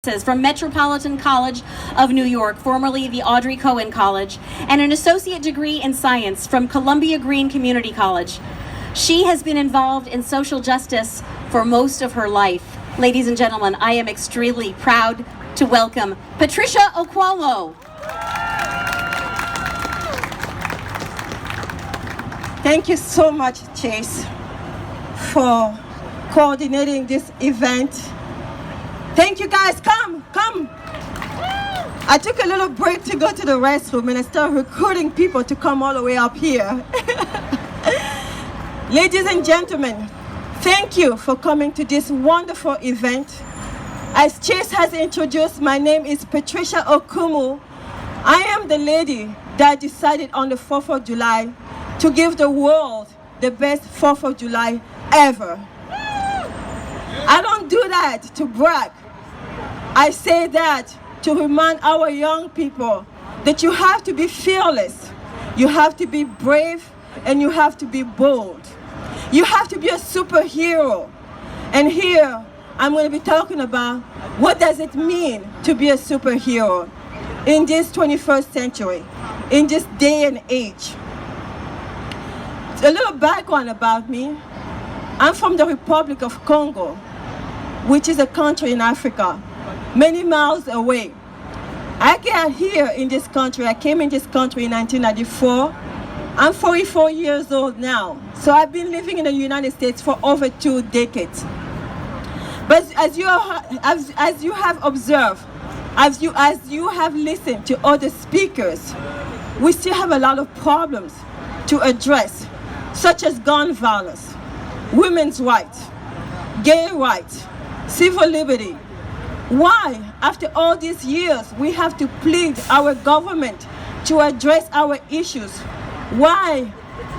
from Metropolitan College of New York, formerly the Audrey Cohen College, and an associate degree in science from Columbia Green Community College. She has been involved in social justice for most of her life. Ladies and gentlemen, I am extremely proud to welcome Patricia Okoumou. Thank you so much, Chase, for coordinating this event. Thank you guys, come. I took a little break to go to the restroom and I started recruiting people to come all the way up here. Ladies and gentlemen, thank you for coming to this wonderful event. As Chase has introduced, my name is Patricia Okoumou. I am the lady that decided on the 4th of July to give the world the best 4th of July ever. I don't do that to brag. I say that to remind our young people that you have to be fearless, you have to be brave, and you have to be bold. You have to be a superhero. And here, I'm going to be talking about what does it mean to be a superhero in this 21st century, in this day and age. A little background about me. I'm from the Republic of Congo, which is a country in Africa, many miles away. I got here in this country, I came in this country in 1994. I'm 44 years old now, so I've been living in the United States for over 2 decades. But as you have observed, as you have listened to other speakers, we still have a lot of problems to address, such as gun violence, women's rights, gay rights, civil liberty. Why, after all these years, we have to plead our government to address our issues? Why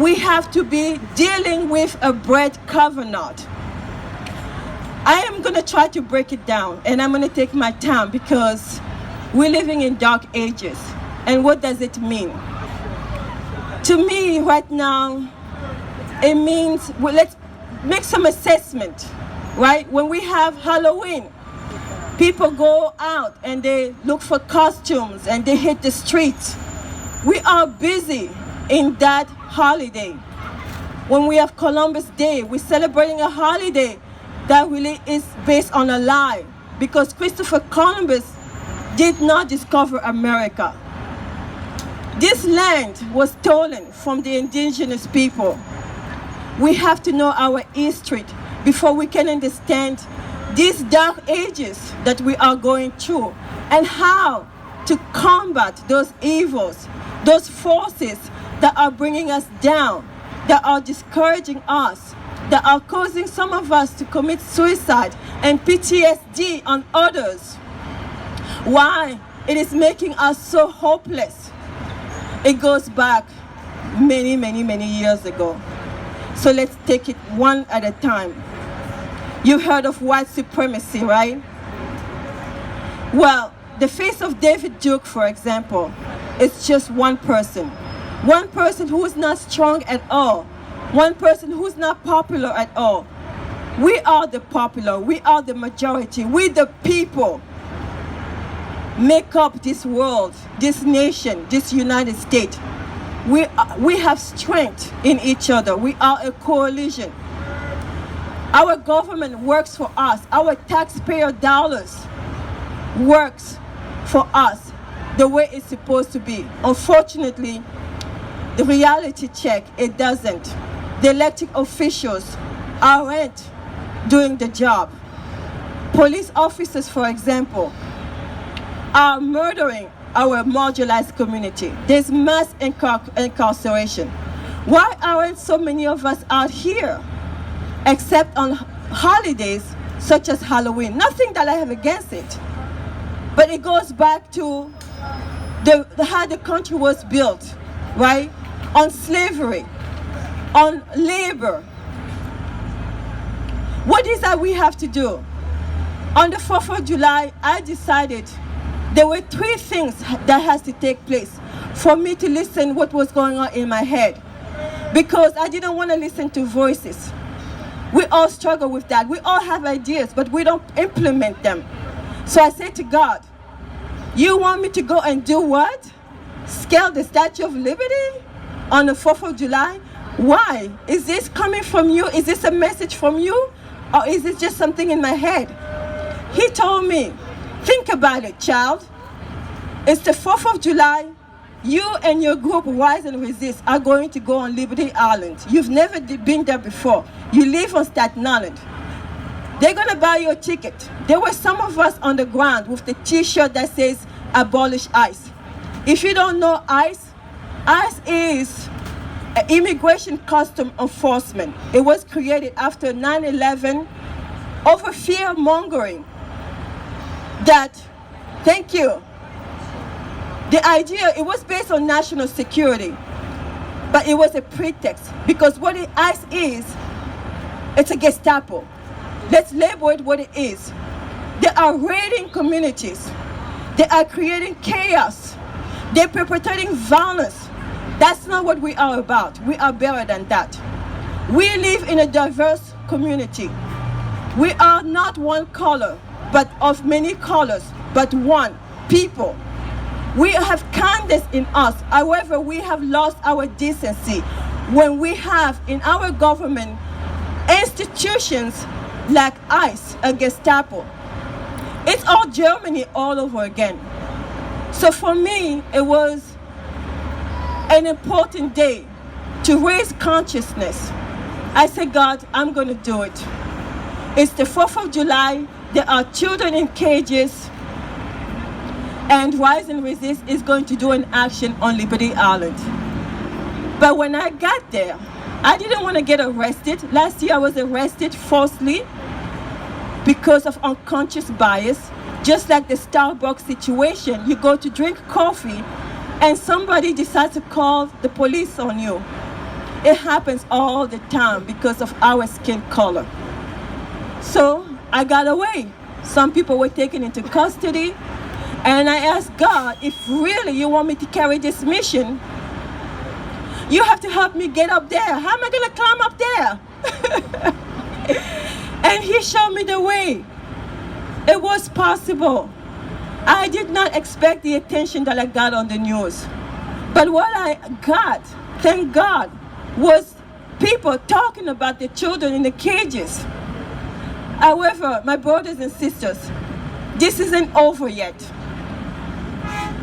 we have to be dealing with a bread covenant? I am going to try to break it down, and I'm going to take my time because we're living in dark ages. And what does it mean? To me, right now, it means, well, let's make some assessment, right? When we have Halloween, people go out and they look for costumes and they hit the streets. We are busy in that holiday. When we have Columbus Day, we're celebrating a holiday that really is based on a lie, because Christopher Columbus did not discover America. This land was stolen from the indigenous people. We have to know our history before we can understand these dark ages that we are going through and how to combat those evils, those forces that are bringing us down, that are discouraging us, that are causing some of us to commit suicide and PTSD on others. Why? It is making us so hopeless. It goes back many years ago. So let's take it one at a time. You heard of white supremacy, right? Well, the face of David Duke, for example, is just one person. One person who is not strong at all. One person who is not popular at all. We are the popular. We are the majority. We the people make up this world, this nation, this United States. We have strength in each other. We are a coalition. Our government works for us. Our taxpayer dollars works for us the way it's supposed to be. Unfortunately, the reality check, it doesn't. The elected officials aren't doing the job. Police officers, for example, are murdering our marginalized community. There's mass incarceration. Why aren't so many of us out here? Except on holidays such as Halloween. Nothing that I have against it. But it goes back to how the country was built, right? On slavery, on labor. What is that we have to do? On the 4th of July, I decided there were 3 things that has to take place for me to listen what was going on in my head. Because I didn't want to listen to voices. We all struggle with that. We all have ideas, but we don't implement them. So I said to God, you want me to go and do what? Scale the Statue of Liberty on the 4th of July? Why? Is this coming from you? Is this a message from you? Or is it just something in my head? He told me, think about it, child. It's the 4th of July. You and your group, Rise and Resist, are going to go on Liberty Island. You've never been there before. You live on Staten Island. They're going to buy you a ticket. There were some of us on the ground with the t-shirt that says, abolish ICE. If you don't know ICE, ICE is immigration custom enforcement. It was created after 9/11 over fear mongering. That, thank you. The idea, it was based on national security, but it was a pretext because what ICE is, it's a Gestapo. Let's label it what it is. They are raiding communities. They are creating chaos. They're perpetrating violence. That's not what we are about. We are better than that. We live in a diverse community. We are not one color, but of many colors, but one people. We have kindness in us. However, we have lost our decency when we have in our government institutions like ICE, a Gestapo. It's all Germany all over again. So for me, it was an important day to raise consciousness. I said, God, I'm going to do it. It's the 4th of July. There are children in cages. And Rise and Resist is going to do an action on Liberty Island. But when I got there, I didn't want to get arrested. Last year I was arrested falsely because of unconscious bias. Just like the Starbucks situation, you go to drink coffee and somebody decides to call the police on you. It happens all the time because of our skin color. So I got away. Some people were taken into custody. And I asked God, if really you want me to carry this mission, you have to help me get up there. How am I going to climb up there? And he showed me the way. It was possible. I did not expect the attention that I got on the news. But what I got, thank God, was people talking about the children in the cages. However, my brothers and sisters, this isn't over yet.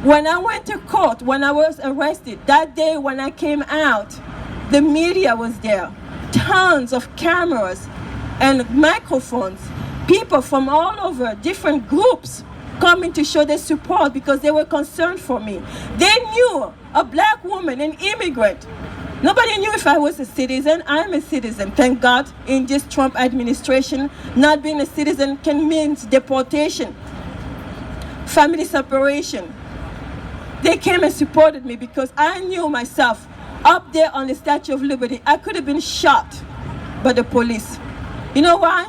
When I went to court, when I was arrested, that day when I came out, the media was there. Tons of cameras and microphones. People from all over, different groups, coming to show their support because they were concerned for me. They knew a black woman, an immigrant. Nobody knew if I was a citizen. I'm a citizen, thank God. In this Trump administration, not being a citizen can mean deportation, family separation. They came and supported me because I knew myself up there on the Statue of Liberty, I could have been shot by the police. You know why?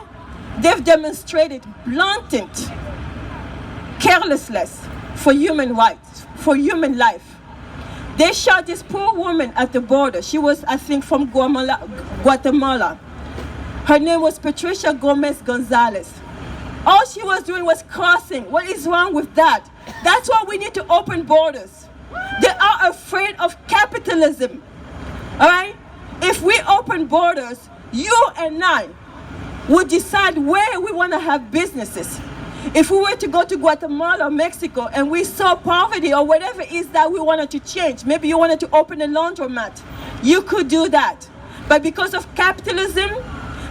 They've demonstrated blatant carelessness for human rights, for human life. They shot this poor woman at the border. She was, I think, from Guatemala. Her name was Patricia Gomez Gonzalez. All she was doing was crossing. What is wrong with that? That's why we need to open borders. They are afraid of capitalism. All right? If we open borders, you and I would decide where we want to have businesses. If we were to go to Guatemala or Mexico and we saw poverty or whatever it is that we wanted to change, maybe you wanted to open a laundromat, you could do that. But because of capitalism,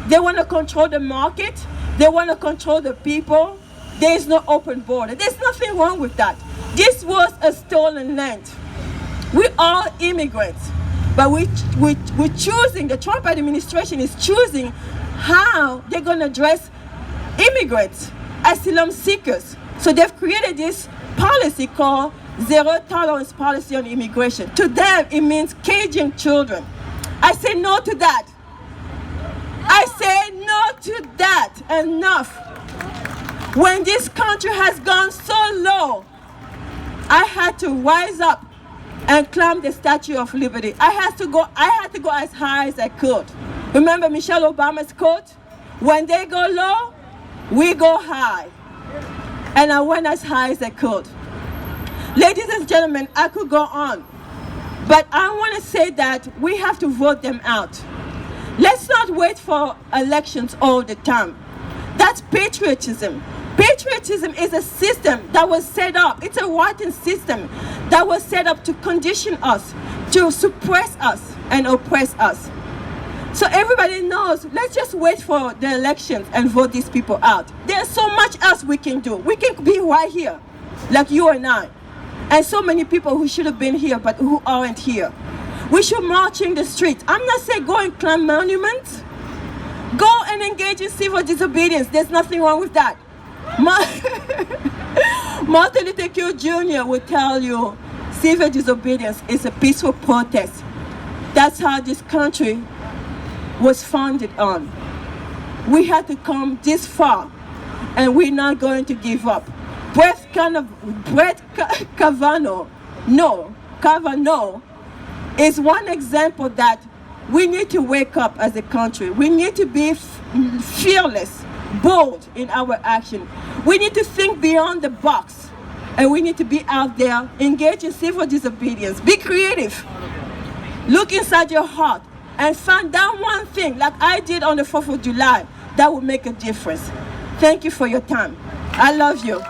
they want to control the market, they want to control the people. There is no open border. There's nothing wrong with that. This was a stolen land. We're all immigrants, but we're choosing, the Trump administration is choosing how they're going to address immigrants, asylum seekers. So they've created this policy called zero tolerance policy on immigration. To them, it means caging children. I say no to that. I say no to that. Enough. When this country has gone so low, I had to rise up and climb the Statue of Liberty. I had to go as high as I could. Remember Michelle Obama's quote? When they go low, we go high. and I went as high as I could. Ladies and gentlemen, I could go on, but I want to say that we have to vote them out. Let's not wait for elections all the time. That's patriotism. Patriotism is a system that was set up. It's a rotten system that was set up to condition us, to suppress us and oppress us. So everybody knows, let's just wait for the elections and vote these people out. There's so much else we can do. We can be right here, like you and I. And so many people who should have been here but who aren't here. We should march in the streets. I'm not saying go and climb monuments. Go and engage in civil disobedience. There's nothing wrong with that. Martin Luther King Jr. would tell you civil disobedience is a peaceful protest. That's how this country was founded on. We had to come this far, and we're not going to give up. Brett Kavanaugh is one example that we need to wake up as a country. We need to be fearless, bold in our action. We need to think beyond the box, and we need to be out there, engage in civil disobedience. Be creative. Look inside your heart and find that one thing, like I did on the 4th of July, that will make a difference. Thank you for your time. I love you.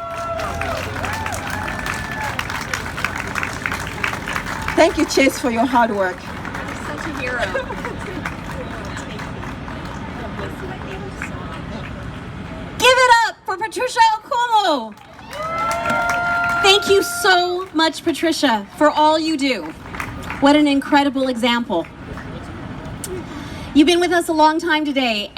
Thank you, Chase, for your hard work. You're such a hero. Give it up for Patricia Okoumou. Thank you so much, Patricia, for all you do. What an incredible example. You've been with us a long time today.